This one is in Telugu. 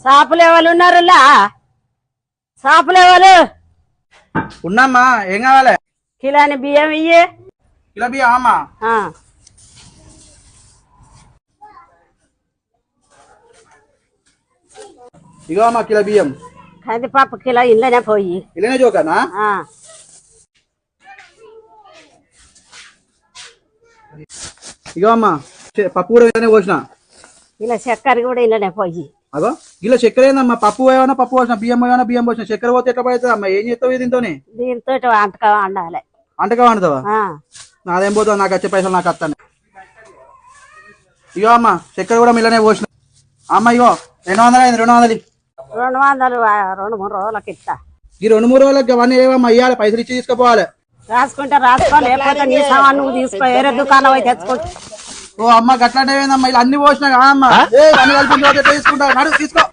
షాపులు ఎవరు ఉన్నారులా? షాపులు ఎవరు ఉన్నామ్మా? ఏం కావాలి? కిలాని బియ్యం ఇయ్యి. కిలో బియ్యం అమ్మా? ఇగో అమ్మా కిలో బియ్యం. కందిపప్పు కిలో ఇల్లనే పోయి. ఇల్లనే జోకనా? ఇగో అమ్మా పప్పు కూడా ఇల్లనే పోసిన. ఇలా చక్కెర కూడా ఇల్లనే పోయి. అగో ఇలా చక్కెర ఏందమ్మా? పప్పు పోయావన్నా పప్పు పోసిన, బియ్యం పోయావన్నా బియ్యం పోసిన. చక్కెర పోతే ఎట్లా పడుతుంది అమ్మా? ఏం చేస్తావు దీంతోని? దీంతో అంటక వండాలి. అంటగా వండుతావా? నాదేం పోతావు, నాకు వచ్చే పైసలు నాకు వస్తాను. ఇగో అమ్మా చక్కెర కూడా మిల్లనే పోసిన. అమ్మ ఇగో 200 అయింది. 200. 200 2-3 రోజులకి ఇస్తా. ఈ 2-3 రోజులకి అవన్నీ ఏమమ్మా ఇవ్వాలి? పైసలు ఇచ్చి తీసుకుపోవాలి. రాసుకుంటే రాసుకో, లేకపోతే నీ సామాన్ నువ్వు తీసుకో, వేరే దుకాణం అయితే తెచ్చుకుంటా. ఓ అమ్మ గట్లాంటివేందమ్మా? ఇలా అన్ని పోసినా అమ్మ అన్ని కలిపి తీసుకుంటా. నడు తీసుకో.